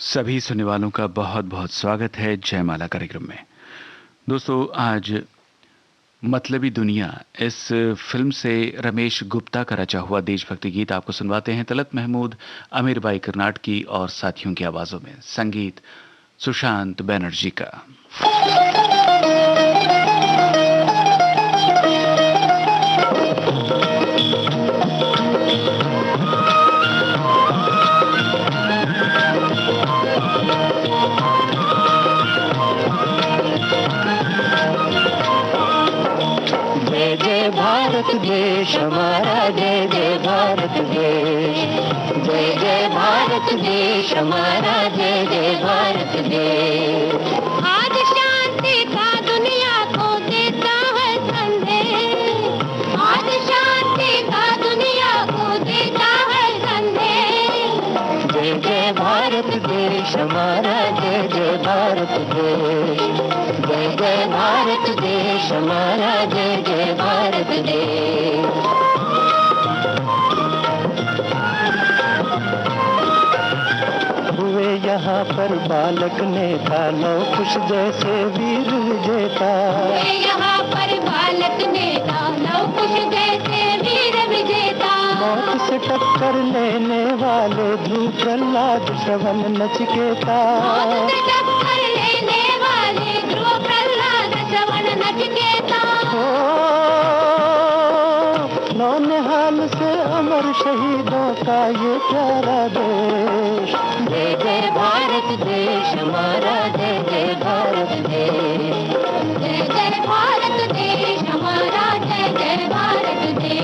सभी सुनने वालों का बहुत बहुत स्वागत है जयमाला कार्यक्रम में। दोस्तों, आज मतलबी दुनिया इस फिल्म से रमेश गुप्ता का रचा हुआ देशभक्ति गीत आपको सुनवाते हैं तलत महमूद, अमीर बाई कर्नाटकी और साथियों की आवाजों में। संगीत सुशांत बनर्जी का। जय जय भारत देश हमारा, जय जय भारत देश, जय जय भारत देश हमारा, जय जय भारत देश। आज शांति का दुनिया को देता है संदेश, आज शांति का दुनिया को देता है संदेश। जय जय भारत देश हमारा, जय जय भारत देश, जय जय भारत देश हमारा, जय जय भारत देश। हुए यहाँ पर बालक नेता, लौ कुश जैसे वीर विजेता। हुए यहाँ पर बालक नेता, लौ कुश जैसे वीर विजेता। मौत से टक्कर लेने वाले ध्रुव प्रहलाद श्रवण नचिकेता। मौत से टक्कर लेने वाले ध्रुव प्रहलाद श्रवण नचिकेता। नौनिहाल से अमर शहीदों का ये प्यारा देश। जय जय भारत देश हमारा, जय जय भारत देश, जय जय भारत देश हमारा, जय जय भारत देश।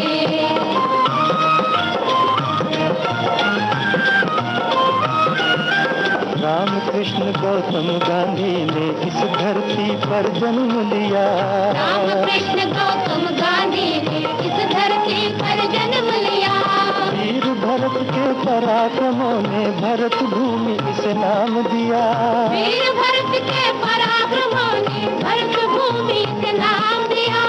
रामकृष्ण गौतम गांधी ने इस धरती पर जन्म लिया। रामकृष्ण गौतम गांधी ने इस धरती पर जन्म लिया। वीर भरत के पराक्रमों ने भरत भूमि इसे नाम दिया। वीर भरत के पराक्रमों ने भरत भूमि से नाम दिया।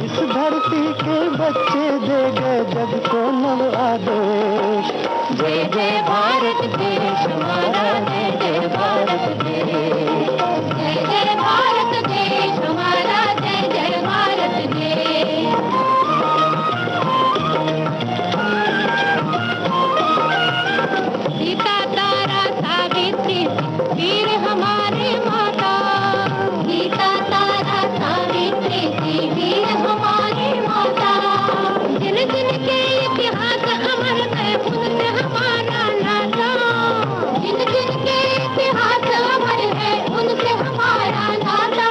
इस धरती के बच्चे दे गए जग को नव आदेश। जय जय भारत देश हमारा, जय जय भारत देश, जय जय भारत देश हमारा, जय जय भारत देश। सीता तारा सावित्री वीर हमारे माता, सीता तारा सावित्री वीर हमारी माता। जिन जिन के इतिहास अमर है उनसे हमारा नाता, जिन जिन के इतिहास अमर है उनसे हमारा नाता।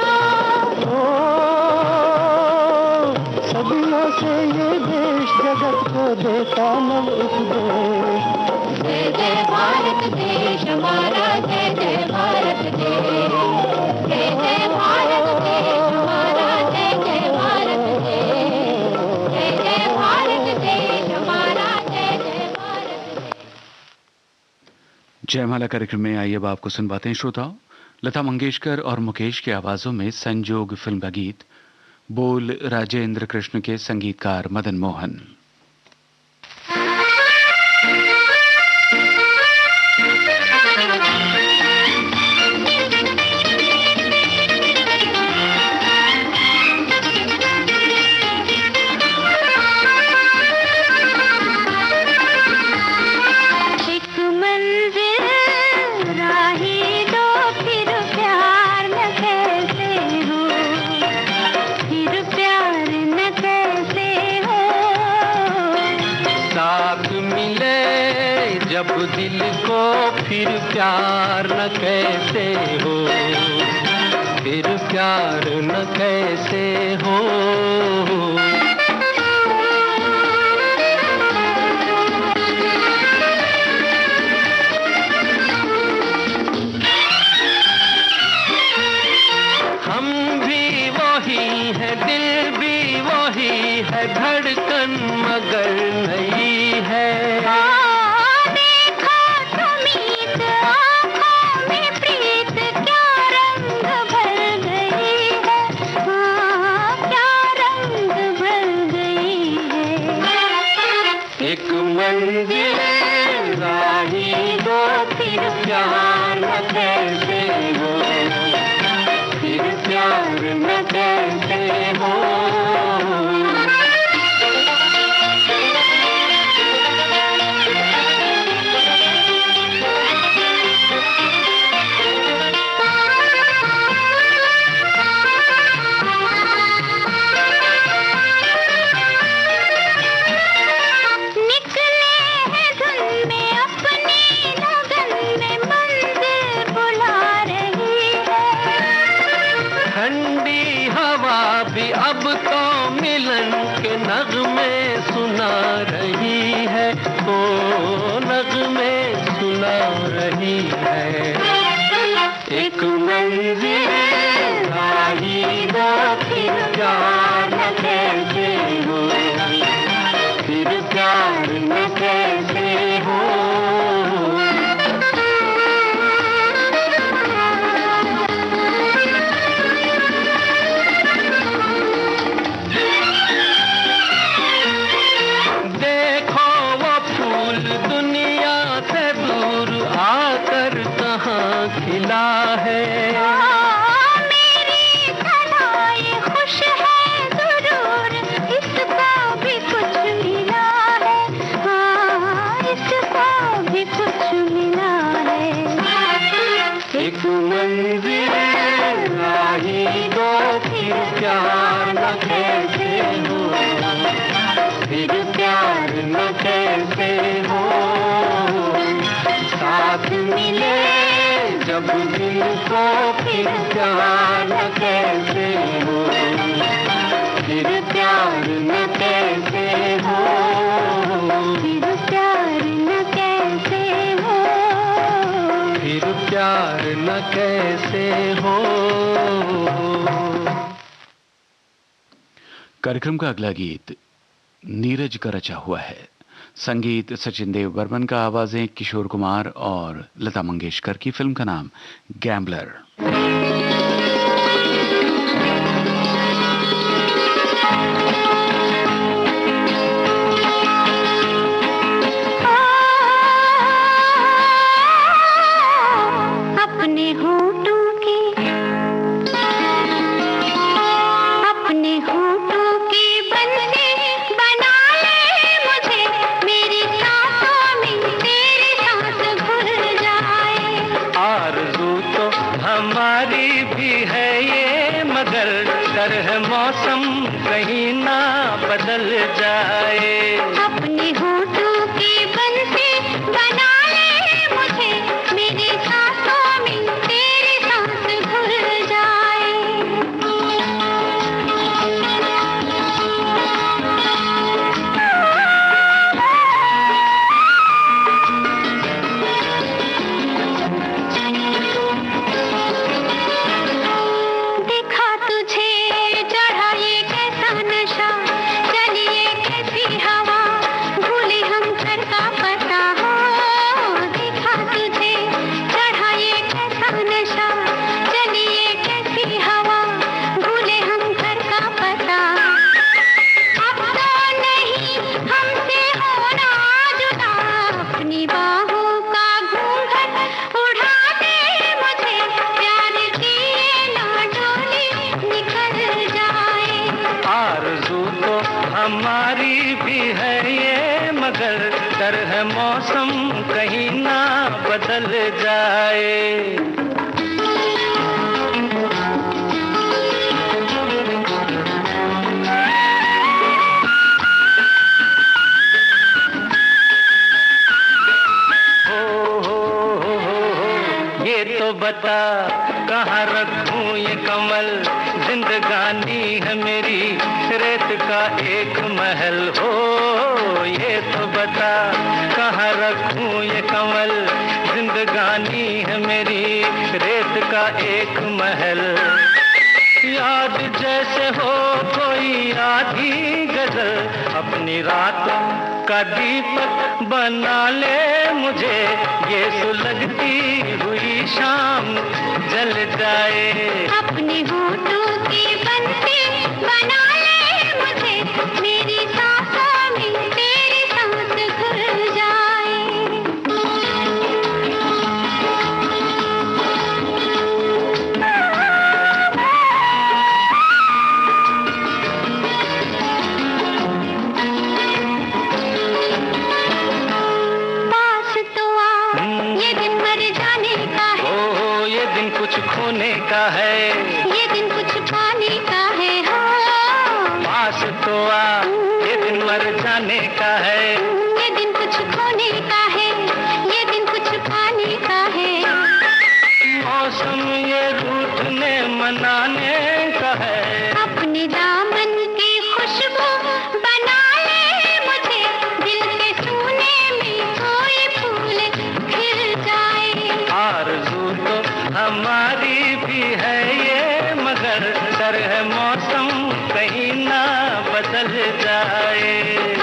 सदियों से ये देश जगत को देता नव उपदेश। जय जय भारत देश हमारा, जय जय भारत देश, जय जय भारत देश हमारा, जय जय भारत देश, जय जय भारत देश हमारा, जय जय भारत देश। जयमाला कार्यक्रम में आइए अब आपको सुनवाते हैं श्रोताओं, लता मंगेशकर और मुकेश की आवाजों में संजोग फिल्म का गीत। बोल राजेंद्र कृष्ण के, संगीतकार मदन मोहन। एक मंजिल राही दो, फिर प्यार न कैसे हो, फिर प्यार न कैसे हो। साथ मिले जब दिल को फिर प्यार न कैसे हो, फिर प्यार न कैसे हो। हम भी वही है, दिल भी वही है, धड़कन मगर नहीं है। देखो तुमीत आँखों में प्रीत, क्या रंग भर गई है, क्या रंग भर राही दो फिर प्यार न कैसे हो, फिर प्यार न कैसे हो। अब तो मिलन के नगमे सुना रही है, ओ नगमे सुना रही है। एक मंजिल राही दो फिर प्यार न कैसे हो, फिर प्यार न कैसे हो। खिला है मेरी कलाई खुश है जरूर, इसको भी कुछ मिला है, हाँ इसको भी कुछ मिला है। एक मंजिल राही दो फिर प्यार न कैसे हो, फिर प्यार न कैसे हो। साथ मिले जब दिल को फिर प्यार न कैसे हो, फिर प्यार न कैसे हो, फिर प्यार न कैसे हो, फिर प्यार न कैसे हो। कार्यक्रम का अगला गीत नीरज का रचा हुआ है। संगीत सचिन देव बर्मन का, आवाजें किशोर कुमार और लता मंगेशकर की। फिल्म का नाम गैम्बलर। अपने होठों की बंसी बना ले मुझे, मेरी सांसों में तेरी सांस घुल जाए। आरज़ू तो हमारी भी है ये, मगर डर है मौसम कहीं ना बदल जाए। अपने होठों की बंसी बना ले मुझे, मेरी सांसों में तेरी सांस घुल जाए। हमारी भी है ये, मगर डर है मौसम कहीं ना बदल जाए। ये तो बता कहाँ रखूं ये कमल, जिंदगानी है मेरी रेत का एक महल। हो ये तो बता कहाँ रखूं ये कमल, जिंदगानी है मेरी रेत का एक महल। याद जैसे हो कोई आधी गजल, अपनी रातों का दीपक बना ले मुझे, ये सुलगती हुई शाम जल जाए। अपने होठों की बंसी बना ले मुझे, मेरी सांसों में तेरी सांस घुल जाए। खोने का है, ये दिन कुछ पाने का है, हाँ। पास तो आ, ये दिन मर जाने का है, ये दिन कुछ खोने का है, ये दिन कुछ पाने का है। मौसम ये रूठने मनाने का है, अपने दामन की खुशबू बना ले मुझे, दिल के सूने में कोई फूल खिल जाए। आरज़ू तो हमारी भी है ये, मगर डर है मौसम कहीं ना बदल जाए।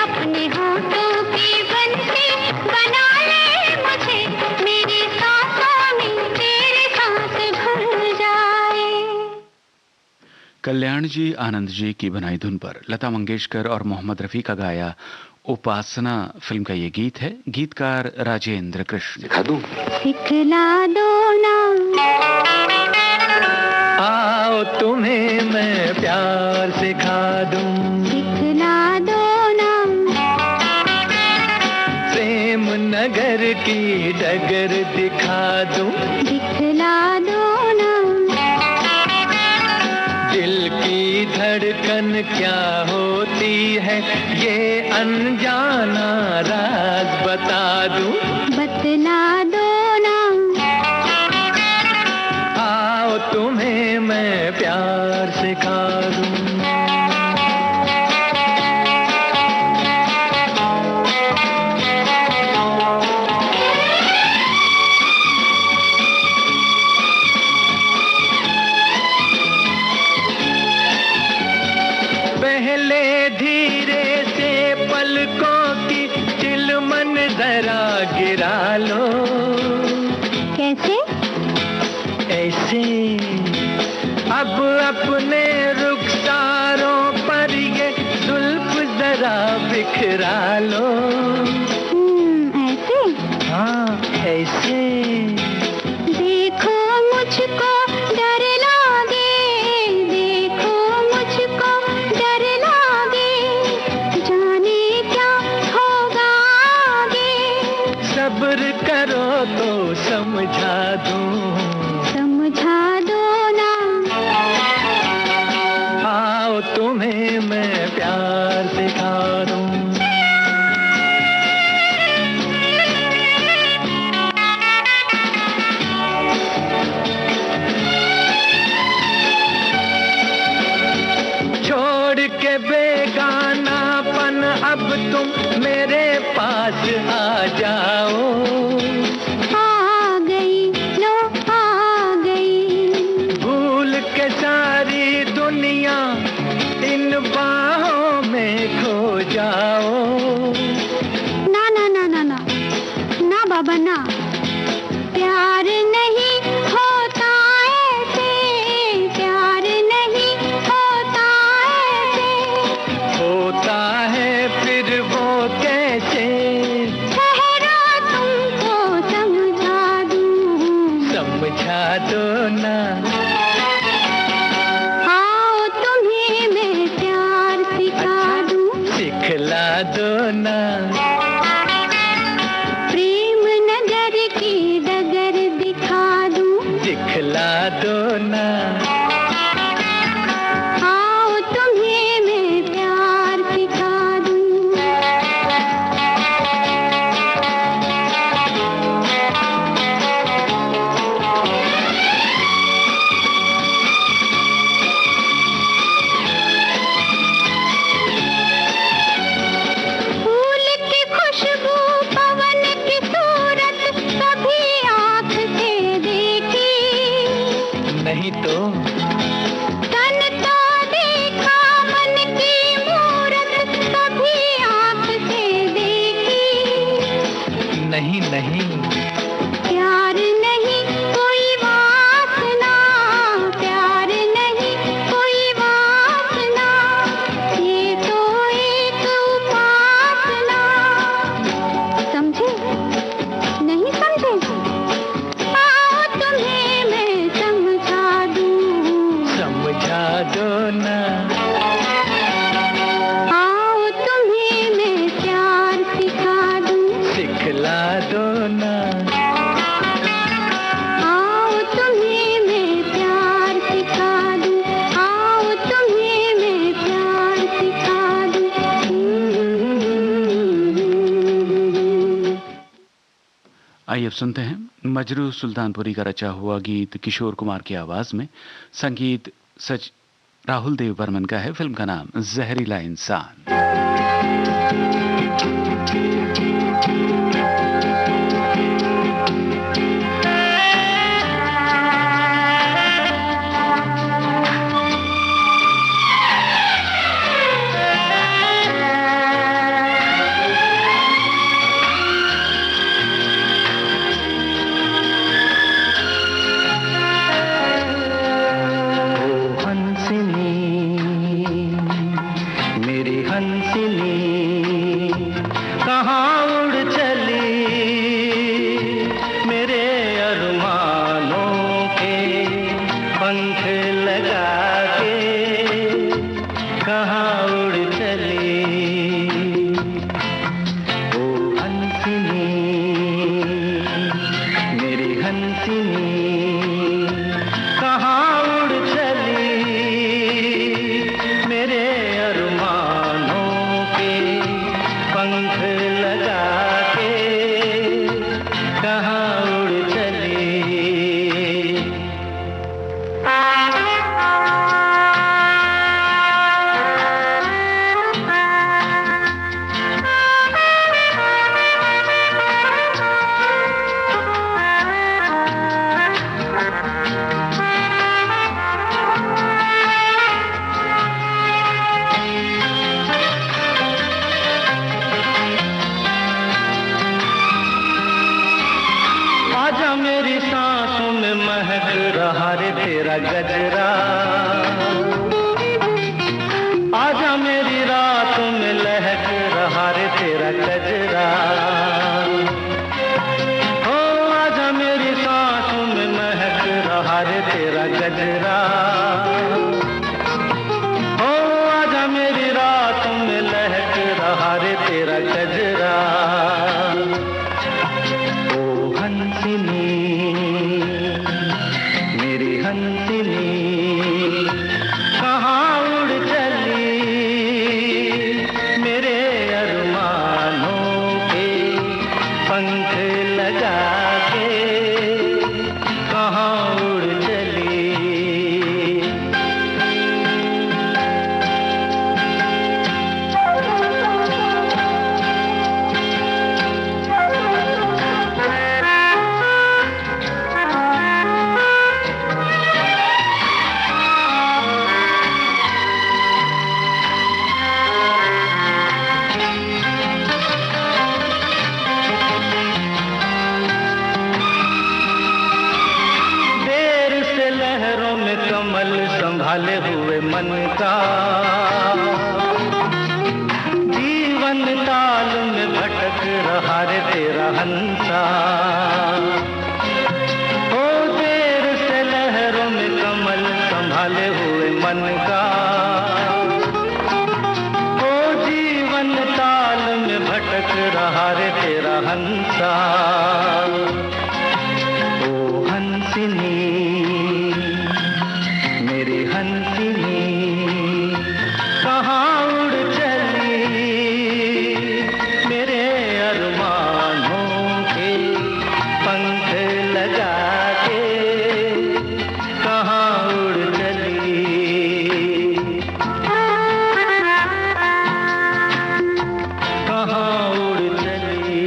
अपने होठों की बंसी बना ले मुझे, मेरी सांसों में तेरी सांस घुल जाए। कल्याण जी आनंद जी की बनाई धुन पर लता मंगेशकर और मोहम्मद रफी का गाया उपासना फिल्म का ये गीत है। गीतकार राजेंद्र कृष्ण। दिखा दूं? सिखला दो ना, आओ तुम्हें मैं प्यार सिखा दूं, सिखला दो ना, प्रेम नगर की डगर दिखा दूं, दिखला दो ना, दिल की धड़कन क्या होती है ये अनजाना राज बता दूं, बतला दो ना, आओ तुम्हें मैं प्यार सिखा दूं। पहले धीरे से पलकों की चिलमन जरा गिरा लो, कैसे? ऐसे अब अपने रुखसारों पर ये जुल्फ जरा बिखरा लो, ऐसे? हाँ ऐसे। देखो मुझको डर लागे, देखो मुझको डर लागे, जाने क्या होगा आगे। सब्र करो तो समझा दूं, समझा दो ना, आओ तुम्हें मैं प्यार सिखा दूं। छोड़ के बेगानापन अब तुम मेरे पास आ जाओ, आ गई लो आ गई, भूल के सारी दुनिया इन बाहों में खो जाओ। ना ना ना ना ना ना बाबा ना, प्यार नहीं होता ऐसे, प्यार नहीं होता ऐसे, होता है फिर वो कैसे, ठहरो तुमको समझा दूं, समझा दो ना, आओ तुम्हें मैं प्यार सिखा दूं, सिखला दो ना, प्रेम नगर की डगर दिखा दूं, दिखला दो ना, आओ तुम्हें मैं प्यार सिखा दूं। फूल की खुशबू पवन की सूरत कभी आँख से देखी, नहीं तो तन तो देखा मन की मूरत कभी आँख से देखी। नहीं नहीं, प्यार नहीं कोई वासना, प्यार नहीं कोई वासना, ये तो एक उपासना। समझे? नहीं समझे? आओ तुम्हें मैं समझा दूं, समझा दो ना, आओ तुम्हें मैं प्यार सिखा दूं, सिखला दो ना, आओ तुम्हें मैं आइए अब सुनते हैं मजरू सुल्तानपुरी का रचा हुआ गीत किशोर कुमार की आवाज में। संगीत सच राहुल देव बर्मन का है। फिल्म का नाम जहरीला इंसान। गजरा आजा मेरी रात में लहक रहा रे तेरा गजरा। हो आजा मेरी सांसों में महक रहा रे तेरा गजरा। हो आजा मेरी रात में लहक रहा रे तेरा गजरा। ओ हंसिनी मेरी हंसिनी कहाँ उड़ चली मेरे अरमानों के पंख लगा के कहाँ उड़ चली। कमल संभाले हुए मन का जीवन ताल में भटक रहा रे तेरा हंसा। ओ देर से लहरों में कमल संभाले हुए मन का ओ जीवन ताल में भटक रहा रे तेरा हंसा। ओ हंसिनी मेरी हंसिनी कहाँ उड़ चली मेरे अरमानों के पंख लगा के कहाँ उड़ चली। कहाँ उड़ चली।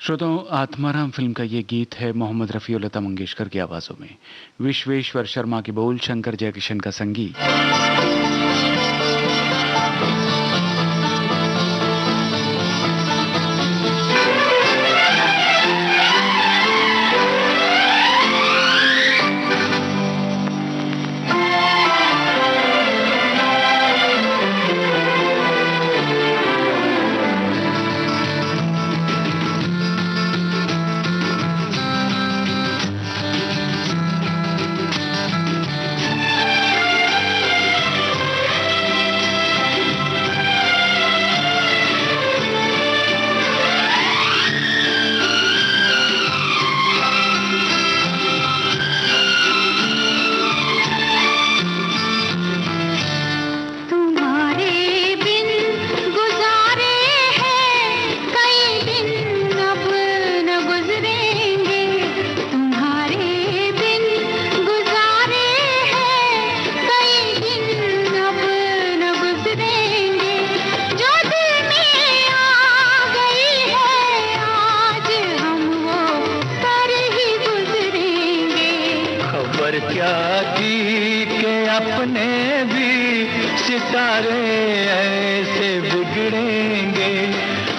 श्रोताओं, आत्माराम फिल्म का ये गीत है मोहम्मद रफ़ी और लता मंगेशकर की आवाजों में। विश्वेश्वर शर्मा के बोल, शंकर जयकिशन का संगीत। सितारे ऐसे बिगड़ेंगे,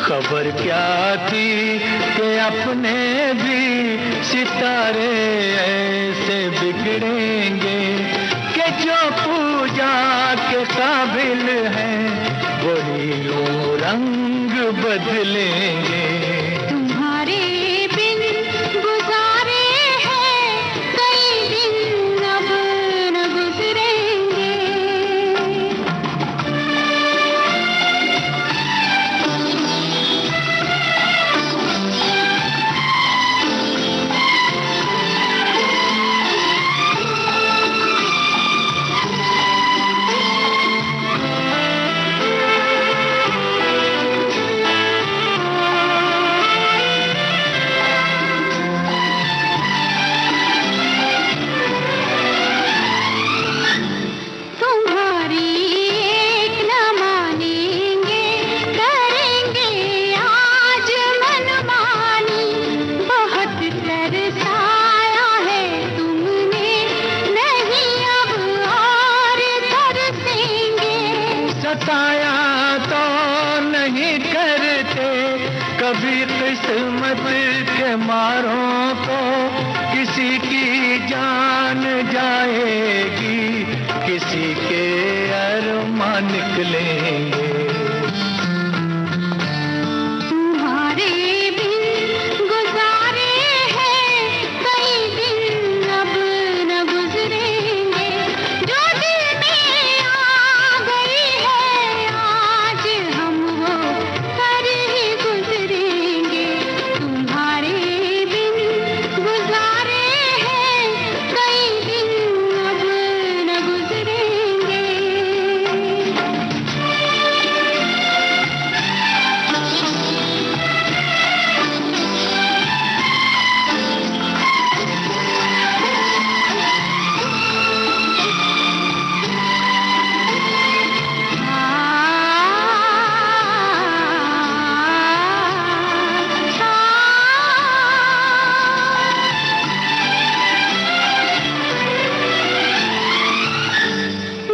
खबर क्या थी कि अपने भी सितारे ऐसे बिगड़ेंगे, कि जो पूजा के काबिल हैं वही यूं रंग बदलेंगे। तुम्हारे बिन गुजारे हैं कई दिन अब न गुजरेंगे। सताया तो नहीं करते कभी किस्मत के मारों को, किसी की जान जाएगी किसी के अरमान निकलेंगे। तुम्हारे बिन गुजारे हैं कई दिन अब न गुजरेंगे। जो दिल में आ गई है आज हम वो कर ही गुजरेंगे। तुम्हारे बिन गुजारे हैं कई दिन अब न गुजरेंगे।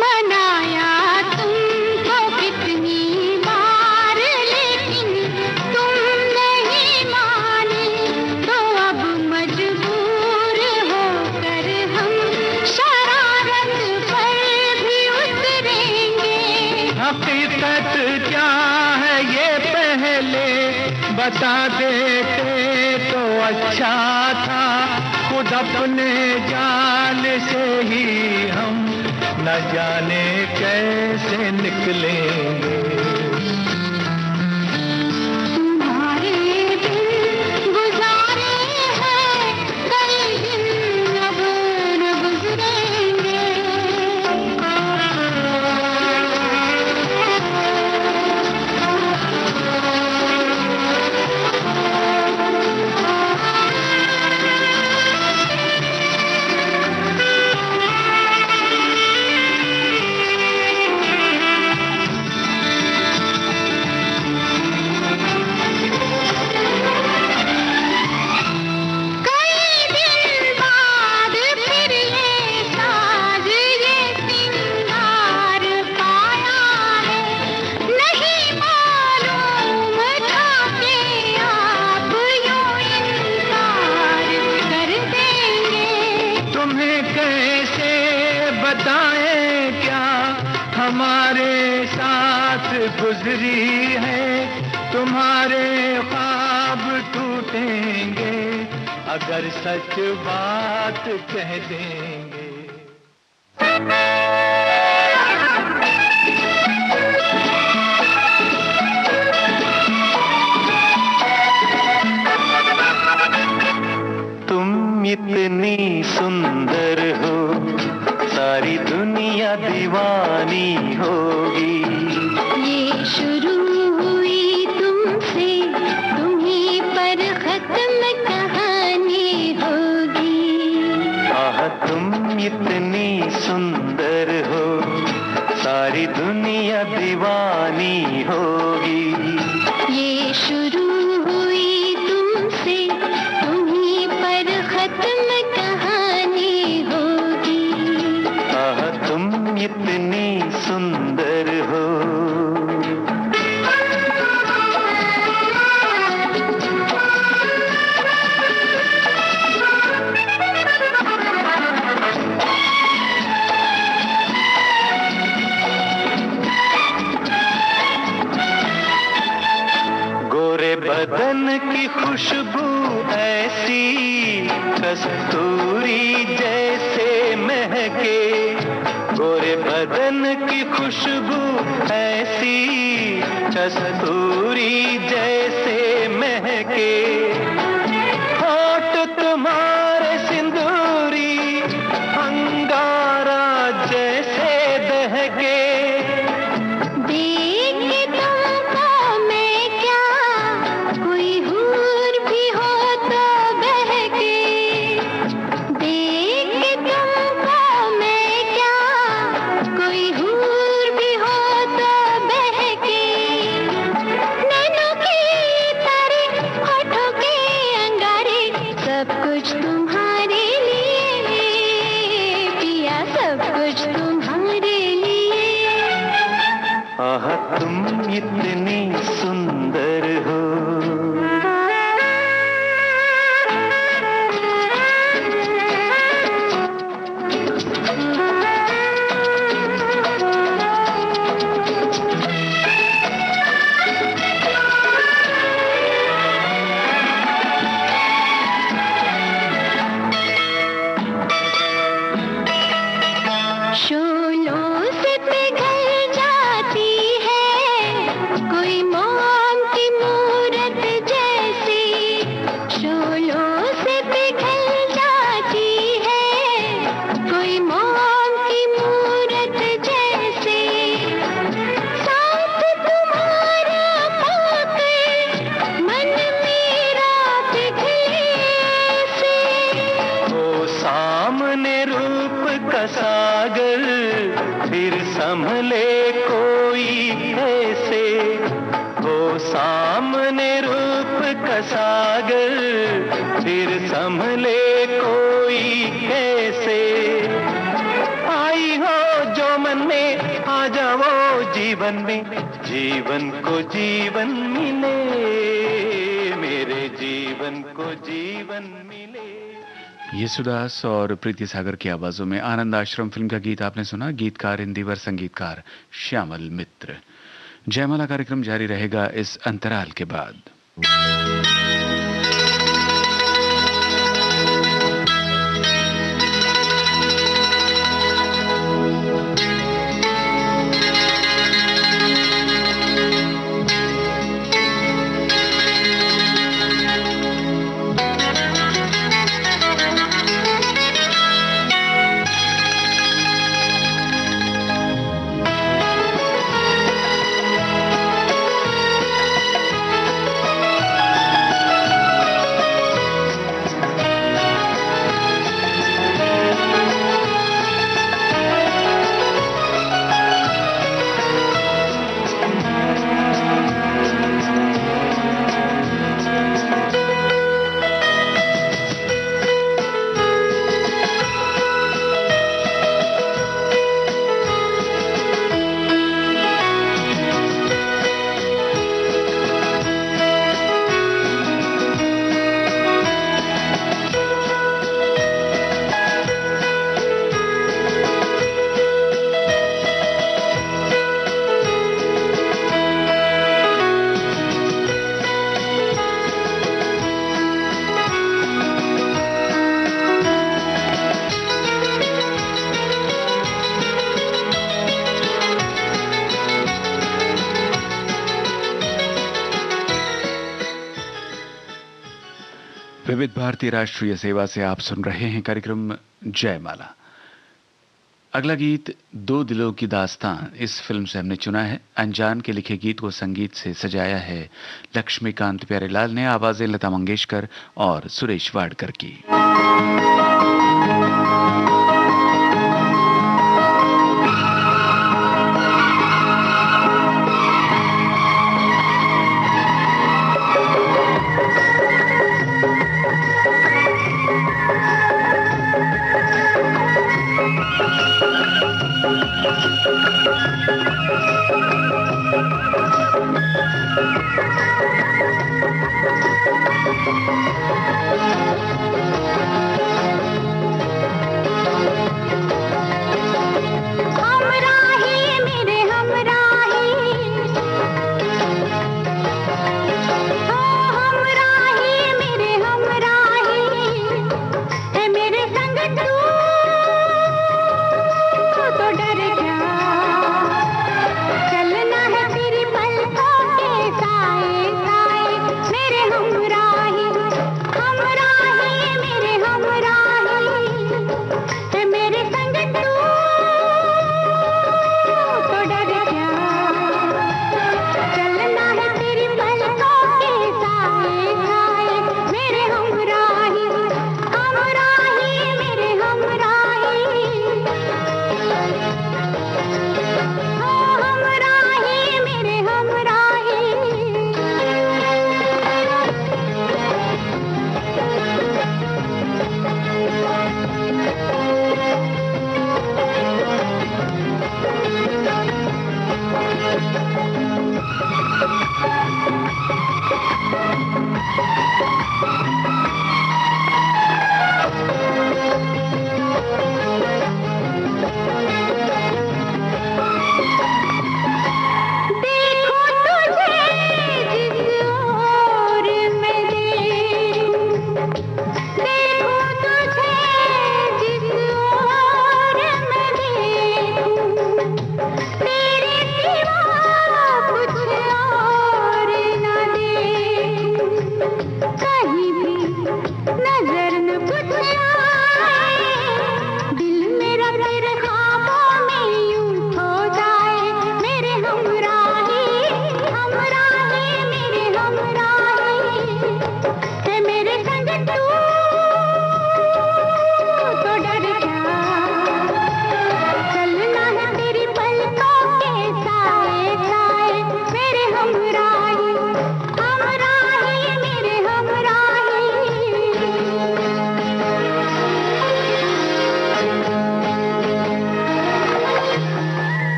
मनाया तुमको कितनी बार लेकिन तुम नहीं माने, तो अब मजबूर होकर हम शरारत पर भी उतरेंगे। हकीकत क्या है ये पहले बता देते तो अच्छा था, खुद अपने जाल से ही हम न जाने कैसे निकलेंगे। तुम्हारे बिन गुजारे हैं कई दिन अब न गुजरेंगे। कई दिन बाद फिर ये साज ये सिंगार पाया है, नहीं मालूम था कि आप यूं इनकार कर देंगे। तुम्हें कैसे बताएं क्या हमारे साथ गुजरी है, तुम्हारे ख्वाब टूटेंगे अगर सच बात कह देंगे। तुम इतनी सुंदर हो सारी दुनिया दीवानी होगी। ये शुरू हुई तुमसे, तुम्हीं पर खत्म कहानी होगी। आह तुम इतनी सुंदर हो सारी दुनिया दीवानी होगी। ये शुरू हुई तुमसे, तुम्हीं पर खत्म कहानी होगी। आह तुम इतनी सुंदर हो बदन की खुशबू ऐसी कस्तूरी जैसे महके, गोरे बदन की खुशबू ऐसी कस्तूरी जैसे महके, होठ तुम्हारे सिंदूरी अंगारा जैसे दहके। तुम इतनी सुंदर हो। सागर फिर संभले कोई ऐसे, हो सामने रूप का सागर फिर संभले कोई ऐसे। आई हो जो मन में आ जाओ जीवन में, जीवन को जीवन मिले, मेरे जीवन को जीवन मिले। येसुदास और प्रीति सागर की आवाजों में आनंद आश्रम फिल्म का गीत आपने सुना। गीतकार हिंदीवर संगीतकार श्यामल मित्र। जयमाला कार्यक्रम जारी रहेगा इस अंतराल के बाद। विविध भारतीय राष्ट्रीय सेवा से आप सुन रहे हैं कार्यक्रम जयमाला। अगला गीत दो दिलों की दास्तान इस फिल्म से हमने चुना है। अनजान के लिखे गीत को संगीत से सजाया है लक्ष्मीकांत प्यारेलाल ने, आवाजें लता मंगेशकर और सुरेश वाडकर की।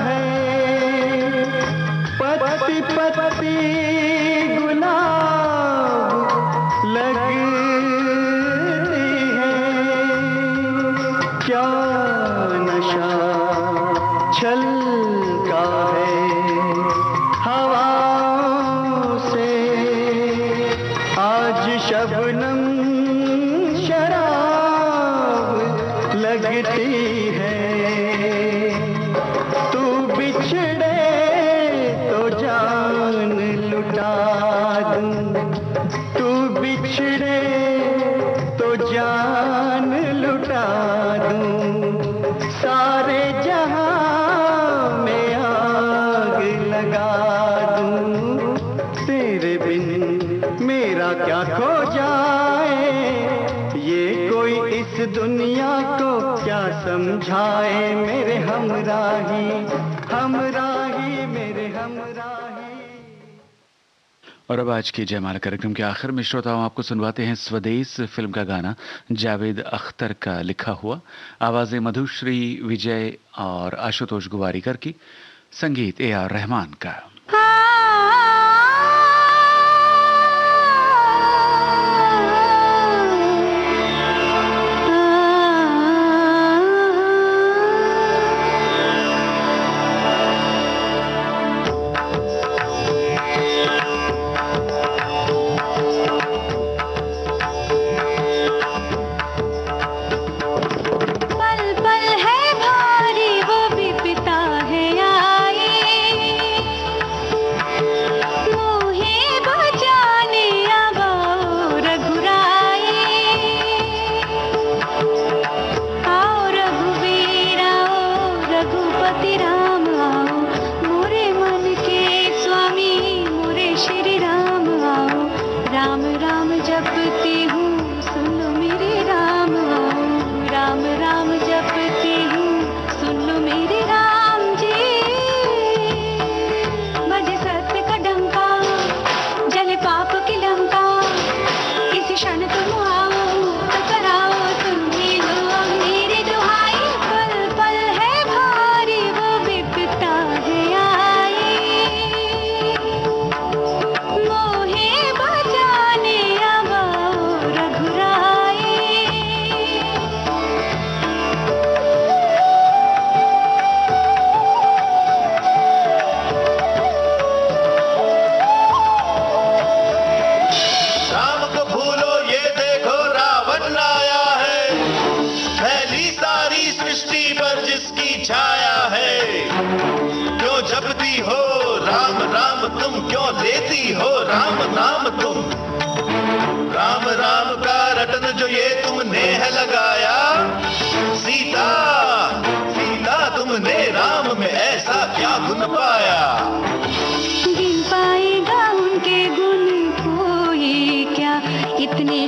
है, पत्ती पत्ती गुलाब लगती है, क्या नशा छलका है हवाओं से, आज शबनम शराब लगती है, तू बिछड़े तो जान लुटा दूं, तू बिछड़े तो जान लुटा दूं, सारे जहां में आग लगा दूं, तेरे बिन मेरा क्या खो जाए, ये कोई इस दुनिया को क्या समझाए, मेरे हमराही हमराही मेरे हमराही। और अब आज की जयमाला कार्यक्रम के आखिर में श्रोताओं आपको सुनवाते हैं स्वदेश फिल्म का गाना जावेद अख्तर का लिखा हुआ, आवाजें मधुश्री, विजय और आशुतोष गुवारीकर की, संगीत AR रहमान का।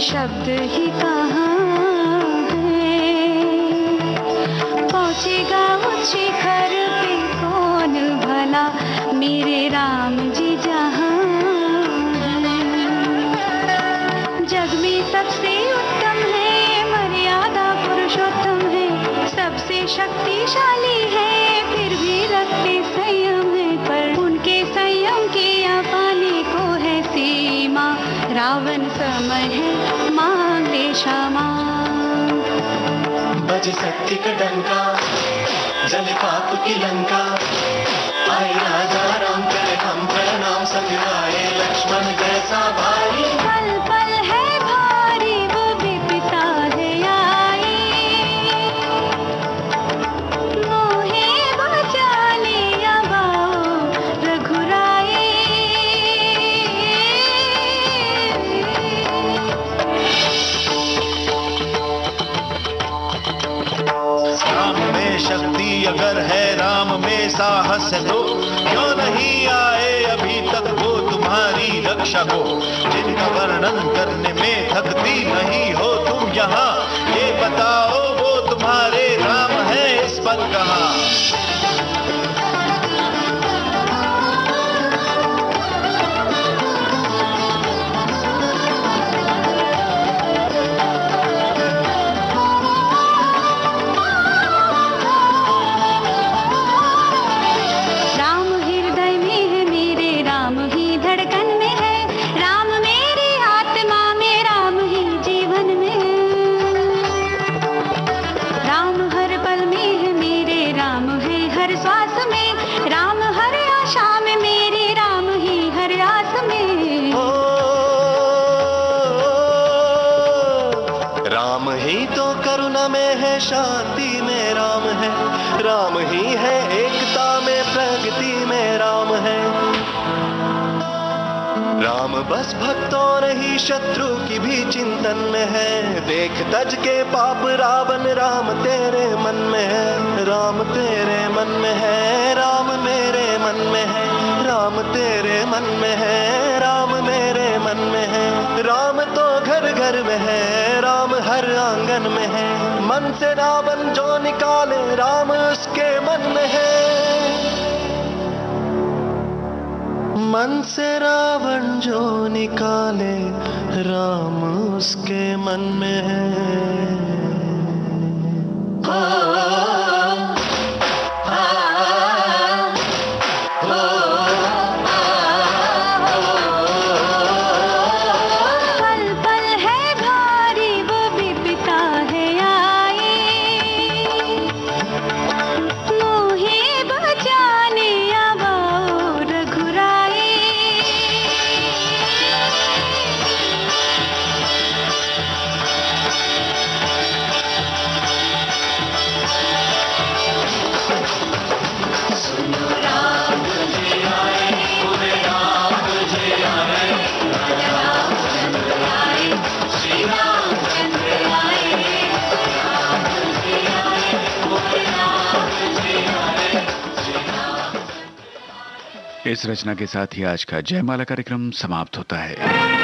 शब्द ही कहाँ है, पहुँचेगा उस शिखर पे कौन भला मेरे राम जी जहाँ है। जग में सबसे उत्तम है, मर्यादा पुरुषोत्तम है, सबसे शक्तिशाली है, फिर भी रखते संयम है, पर उनके संयम के पाने को है सीमा, रावण समय है मांग ले क्षमा। बजे सत्य का डंका, जले पाप की लंका, आए राजा राम करे हम प्रणाम, संग आए लक्ष्मण जैसा भाई, पल पल है भारी वो भी पिता है आए, मोहे बचा लिया बाओ रघुराए। राम में शक्ति अगर है, राम में साहस है, तो क्यों नहीं आए अभी तक वो तुम्हारी रक्षा को, जिनका वर्णन करने में थकती नहीं हो तुम यहाँ, ये बताओ वो तुम्हारे राम है इस पल कहाँ। हर श्वास में, राम हर आशा में मेरी, राम ही हर आस में। ओ, राम ही तो करुणा में है, शांति में राम है, राम ही है एकता में, प्रगति में राम है। राम बस भक्तों नहीं शत्रु की भी चिंतन में है, देख तज के पाप रावण, राम तेरे मन में है, राम तेरे मन में है, राम मेरे मन में है, राम तेरे मन में है, राम मेरे मन में है। राम तो घर घर में है, राम हर आंगन में है, मन से रावण जो निकाले, राम उसके मन में है। मन से रावण जो निकाले, राम उसके मन में है। पल पल है भारी वो विपदा है आई, मोहे बचाने आवो रघुराई। इस रचना के साथ ही आज का जयमाला कार्यक्रम समाप्त होता है।